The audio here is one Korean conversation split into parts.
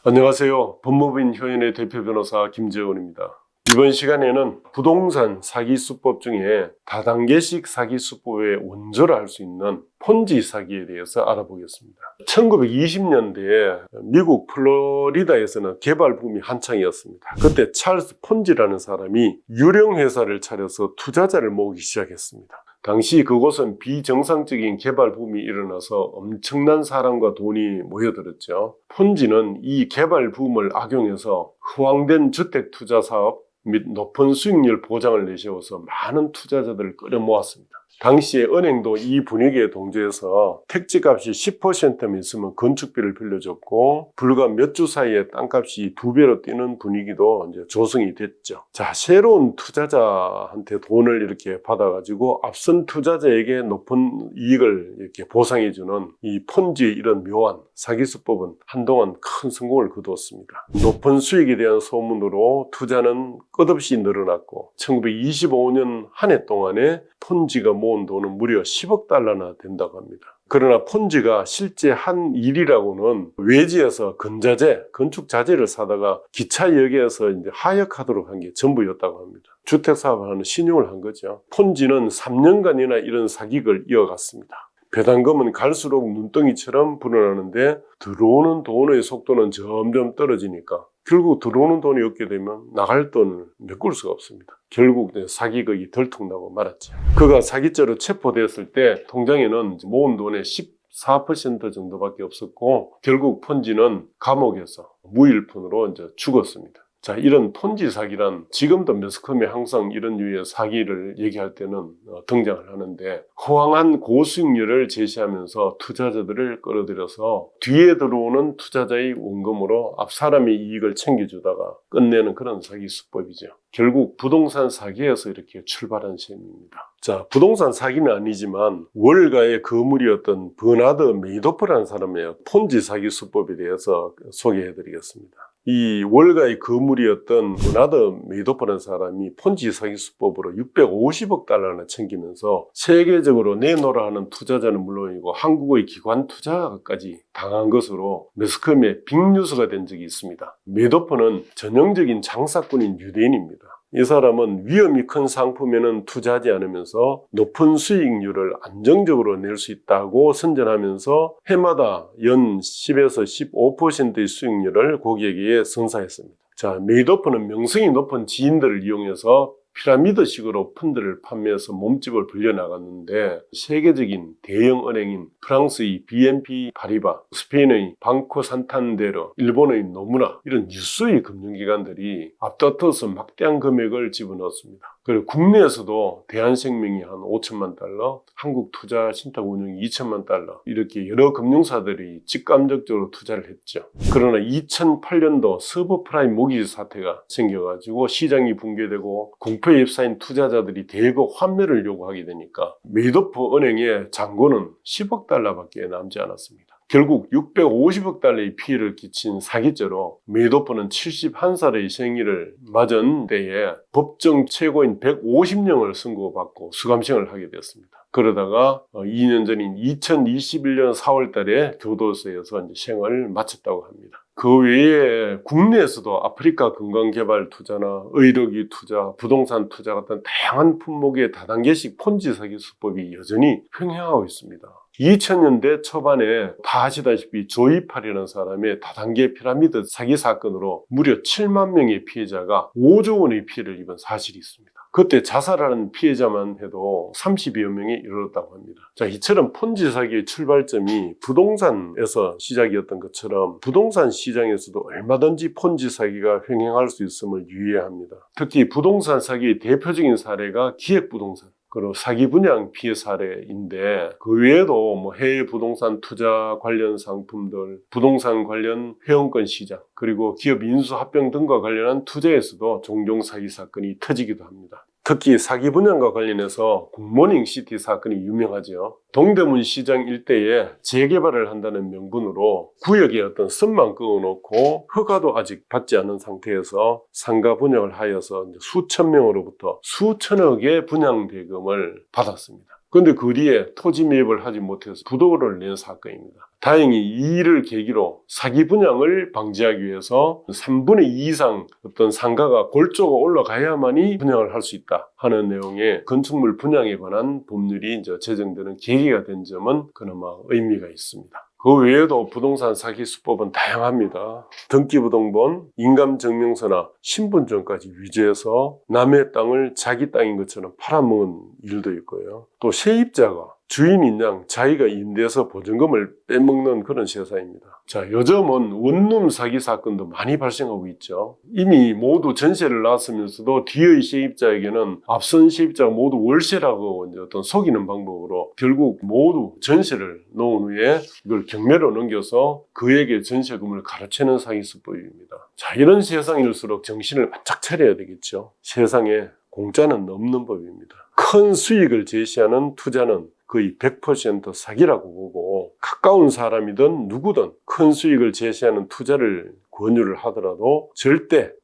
안녕하세요. 법무부인 효연의 대표 변호사 김재원입니다. 이번 시간에는 부동산 사기 수법 중에 다단계식 사기 수법의 원조를 할 수 있는 폰지 사기에 대해서 알아보겠습니다. 1920년대에 미국 플로리다에서는 개발 붐이 한창이었습니다. 그때 찰스 폰지라는 사람이 유령 회사를 차려서 투자자를 모으기 시작했습니다. 당시 그곳은 비정상적인 개발 붐이 일어나서 엄청난 사람과 돈이 모여들었죠. 폰지는 이 개발 붐을 악용해서 허황된 주택 투자 사업 및 높은 수익률 보장을 내세워서 많은 투자자들을 끌어모았습니다. 당시에 은행도 이 분위기에 동조해서 택지값이 10%면 있으면 건축비를 빌려줬고 불과 몇 주 사이에 땅값이 2배로 뛰는 분위기도 이제 조성이 됐죠. 자, 새로운 투자자한테 돈을 이렇게 받아가지고 앞선 투자자에게 높은 이익을 이렇게 보상해주는 이 폰지의 이런 묘한 사기 수법은 한동안 큰 성공을 거두었습니다. 높은 수익에 대한 소문으로 투자는 끝없이 늘어났고 1925년 한 해 동안에 폰지가 모은 돈은 무려 10억 달러나 된다고 합니다. 그러나 폰지가 실제 한 일이라고는 외지에서 건자재, 건축자재를 사다가 기차역에서 이제 하역하도록 한 게 전부였다고 합니다. 주택사업을 하는 신용을 한 거죠. 폰지는 3년간이나 이런 사기를 이어갔습니다. 배당금은 갈수록 눈덩이처럼 불어나는데 들어오는 돈의 속도는 점점 떨어지니까 결국 들어오는 돈이 없게 되면 나갈 돈을 메꿀 수가 없습니다. 결국 사기극이 들통나고 말았죠. 그가 사기죄로 체포됐을 때 통장에는 모은 돈의 14% 정도밖에 없었고 결국 폰지는 감옥에서 무일푼으로 이제 죽었습니다. 자, 이런 폰지 사기란 지금도 매스컴에 항상 이런 유의 사기를 얘기할 때는 등장을 하는데 허황한 고수익률을 제시하면서 투자자들을 끌어들여서 뒤에 들어오는 투자자의 원금으로 앞 사람의 이익을 챙겨주다가 끝내는 그런 사기 수법이죠. 결국 부동산 사기에서 이렇게 출발한 셈입니다. 자, 부동산 사기는 아니지만 월가의 거물이었던 버나드 메이도프라는 사람의 폰지 사기 수법에 대해서 소개해드리겠습니다. 이 월가의 거물이었던 버나드 메이도프라는 사람이 폰지 사기 수법으로 650억 달러나 챙기면서 세계적으로 내놓으라 하는 투자자는 물론이고 한국의 기관 투자가까지 당한 것으로 매스컴에 빅뉴스가 된 적이 있습니다. 메이도프는 전형적인 장사꾼인 유대인입니다. 이 사람은 위험이 큰 상품에는 투자하지 않으면서 높은 수익률을 안정적으로 낼 수 있다고 선전하면서 해마다 연 10에서 15%의 수익률을 고객에게 선사했습니다. 자, 메이도프는 명성이 높은 지인들을 이용해서 피라미드식으로 펀드를 판매해서 몸집을 불려나갔는데 세계적인 대형 은행인 프랑스의 BNP 파리바, 스페인의 방코 산탄데르, 일본의 노무라 이런 유수의 금융기관들이 앞다퉈서 막대한 금액을 집어넣었습니다. 그리고 국내에서도 대한생명이 한 5천만 달러, 한국투자신탁운용이 2천만 달러 이렇게 여러 금융사들이 직감적적으로 투자를 했죠. 그러나 2008년도 서브프라임 모기지 사태가 생겨가지고 시장이 붕괴되고 공표에 휩싸인 투자자들이 대거 환매를 요구하게 되니까 메이도프 은행의 잔고는 10억 달러밖에 남지 않았습니다. 결국 650억 달러의 피해를 끼친 사기죄로 메이도프는 71살의 생일을 맞은 때에 법정 최고인 150년을 선고받고 수감생을 하게 되었습니다. 그러다가 2년 전인 2021년 4월 달에 교도소에서 이제 생을 마쳤다고 합니다. 그 외에 국내에서도 아프리카 건강개발 투자나 의료기 투자, 부동산 투자 같은 다양한 품목의 다단계식 폰지 사기 수법이 여전히 횡행하고 있습니다. 2000년대 초반에 다 아시다시피 조이팔이라는 사람의 다단계 피라미드 사기 사건으로 무려 7만 명의 피해자가 5조 원의 피해를 입은 사실이 있습니다. 그때 자살하는 피해자만 해도 30여 명에 이르렀다고 합니다. 자, 이처럼 폰지 사기의 출발점이 부동산에서 시작이었던 것처럼 부동산 시장에서도 얼마든지 폰지 사기가 횡행할 수 있음을 유의해야 합니다. 특히 부동산 사기의 대표적인 사례가 기획부동산. 그리고 사기 분양 피해 사례인데 그 외에도 뭐 해외 부동산 투자 관련 상품들, 부동산 관련 회원권 시장, 그리고 기업 인수 합병 등과 관련한 투자에서도 종종 사기 사건이 터지기도 합니다. 특히 사기 분양과 관련해서 굿모닝 시티 사건이 유명하죠. 동대문 시장 일대에 재개발을 한다는 명분으로 구역에 어떤 선만 그어놓고 허가도 아직 받지 않은 상태에서 상가 분양을 하여서 수천 명으로부터 수천억의 분양 대금을 받았습니다. 그런데 그 뒤에 토지 매입을 하지 못해서 부도를 낸 사건입니다. 다행히 이 일을 계기로 사기 분양을 방지하기 위해서 3분의 2 이상 어떤 상가가 골조가 올라가야만이 분양을 할 수 있다 하는 내용의 건축물 분양에 관한 법률이 이제 제정되는 계기가 된 점은 그나마 의미가 있습니다. 그 외에도 부동산 사기 수법은 다양합니다. 등기부등본, 인감증명서나 신분증까지 위조해서 남의 땅을 자기 땅인 것처럼 팔아먹은 일도 있고요. 또 세입자가 주인인 양 자기가 임대해서 보증금을 빼먹는 그런 세상입니다. 자, 요즘은 원룸 사기 사건도 많이 발생하고 있죠. 이미 모두 전세를 놨으면서도 뒤의 세입자에게는 앞선 세입자가 모두 월세라고 이제 어떤 속이는 방법으로 결국 모두 전세를 놓은 후에 이걸 경매로 넘겨서 그에게 전세금을 가로채는 사기 수법입니다. 자, 이런 세상일수록 정신을 바짝 차려야 되겠죠. 세상에 공짜는 없는 법입니다. 큰 수익을 제시하는 투자는 거의 100% 사기라고 보고 가까운 사람이든 누구든 큰 수익을 제시하는 투자를 권유를 하더라도 절대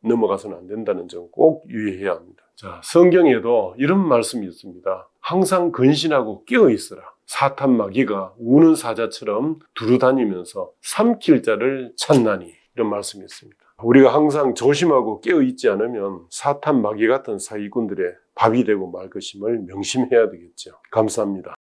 넘어가서는 안 된다는 점 꼭 유의해야 합니다. 자, 성경에도 이런 말씀이 있습니다. 항상 근신하고 깨어 있으라. 사탄 마귀가 우는 사자처럼 두루다니면서 삼킬 자를 찾나니, 이런 말씀이 있습니다. 우리가 항상 조심하고 깨어있지 않으면 사탄 마귀 같은 사기꾼들의 밥이 되고 말 것임을 명심해야 되겠죠. 감사합니다.